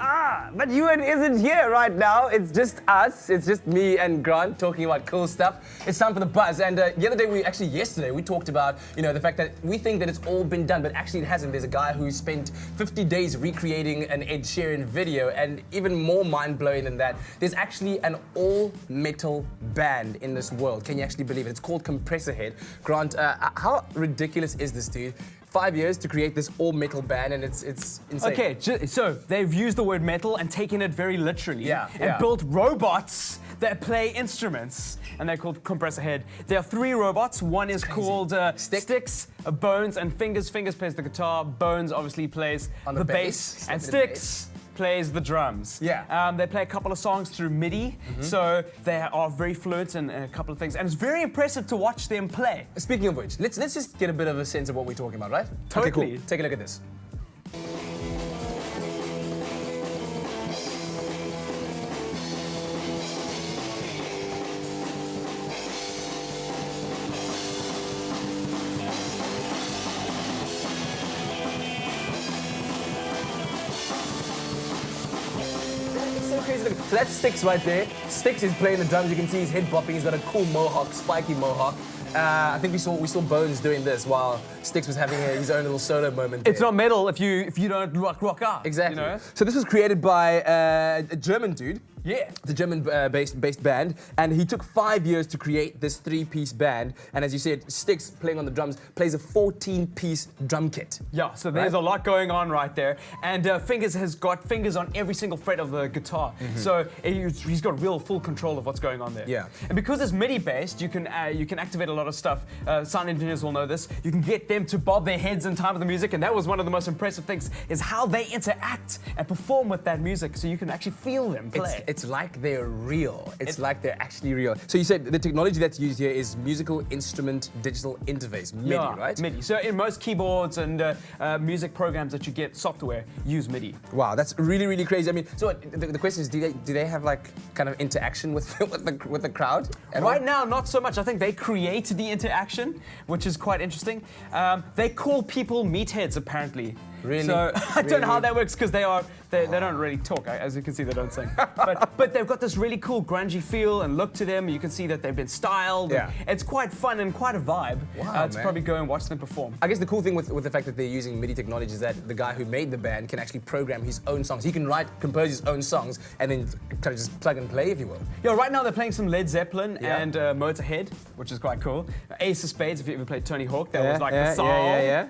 But Ewan isn't here right now. It's just us. It's just me and Grant talking about cool stuff. It's time for the buzz. And yesterday, we talked about, the fact that we think that it's all been done, but actually it hasn't. There's a guy who spent 50 days recreating an Ed Sheeran video, and even more mind-blowing than that, there's actually an all-metal band in this world. Can you actually believe it? It's called Compressorhead. Grant, how ridiculous is this, dude? 5 years to create this all-metal band, and it's insane. Okay, so they've used the word metal and taken it very literally. Yeah. Built robots that play instruments, and they're called Compressorhead. There are 3 robots. One is called Sticks, Bones, and Fingers. Fingers plays the guitar. Bones obviously plays on the bass, and Sticks plays the drums. Yeah. They play a couple of songs through MIDI, so they are very fluent in a couple of things, and it's very impressive to watch them play. Speaking of which, let's just get a bit of a sense of what we're talking about, right? Totally. Okay, cool. Take a look at this. So crazy. Look. So that's Sticks right there. Sticks is playing the drums. You can see his head bopping. He's got a cool mohawk, spiky mohawk. I think we saw Bones doing this while Sticks was having his own little solo moment there. It's not metal if you don't rock out. Exactly. So this was created by a German dude. Yeah. It's a German based band, and he took 5 years to create this 3-piece band. And as you said, Sticks playing on the drums plays a 14-piece drum kit. Yeah, so there's a lot going on right there. And Fingers has got fingers on every single fret of the guitar. So he's got real full control of what's going on there. Yeah. And because it's MIDI based, you can activate a lot of stuff. Sound engineers will know this. You can get them to bob their heads in time with the music, and that was one of the most impressive things, is how they interact and perform with that music, so you can actually feel them play. It's like they're real. It's like they're actually real. So you said the technology that's used here is musical instrument digital interface, MIDI, right? MIDI. So in most keyboards and music programs that you get software, use MIDI. Wow, that's really, really crazy. I mean, so the question is, do they have like kind of interaction with with the crowd? Right now, not so much. I think they create the interaction, which is quite interesting. They call people meatheads, apparently. Really? So I don't know how that works, because they don't really talk. As you can see, they don't sing. But they've got this really cool grungy feel and look to them. You can see that they've been styled. Yeah. It's quite fun and quite a vibe. Wow, to man. probably go and watch them perform. I guess the cool thing with the fact that they're using MIDI technology is that the guy who made the band can actually program his own songs. He can compose his own songs, and then kind of just plug and play, if you will. Yeah, right now they're playing some Led Zeppelin and Motorhead, which is quite cool. Ace of Spades, if you ever played Tony Hawk, that was like the song. Yeah.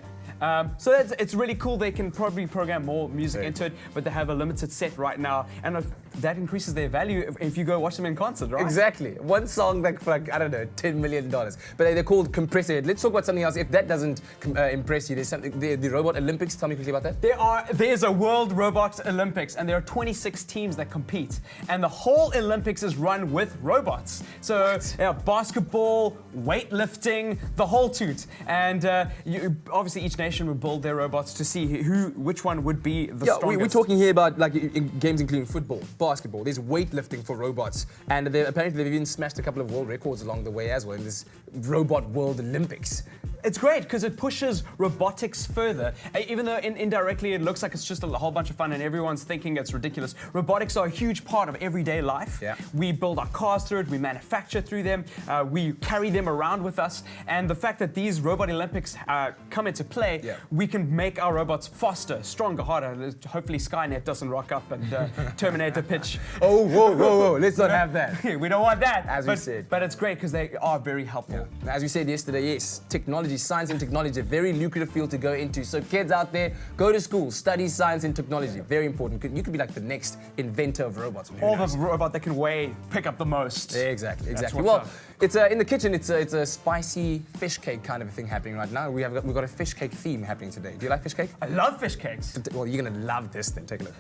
So it's really cool. They can probably program more music into it, but they have a limited set right now, and that increases their value if you go watch them in concert, right? Exactly. One song like for I don't know, $10 million. But they're called Compressorhead. Let's talk about something else. If that doesn't impress you, there's something. The Robot Olympics. Tell me quickly about that. There's a World Robot Olympics, and there are 26 teams that compete, and the whole Olympics is run with robots. So basketball, weightlifting, the whole toot, and obviously each nation would build their robots to see which one would be the strongest. We're talking here about like games including football, basketball. There's weightlifting for robots, and apparently they've even smashed a couple of world records along the way as well in this Robot World Olympics. It's great because it pushes robotics further. Even though indirectly it looks like it's just a whole bunch of fun and everyone's thinking it's ridiculous, robotics are a huge part of everyday life. Yeah. We build our cars through it, we manufacture through them, we carry them around with us, and the fact that these Robot Olympics come into play, we can make our robots faster, stronger, harder. Hopefully Skynet doesn't rock up and Terminator pitch. Oh, whoa, let's not have that. We don't want that. As we said. But it's great because they are very helpful. Yeah. As we said yesterday, yes, technology, science and technology, a very lucrative field to go into. So kids out there, go to school, study science and technology. Very important. You could be like the next inventor of robots. Or the robot that can pick up the most. Yeah, exactly. Well, it's in the kitchen. It's a spicy fish cake kind of a thing happening right now. We've got a fish cake theme happening today. Do you like fish cake? I love fish cakes. Well, you're gonna love this thing. Take a look.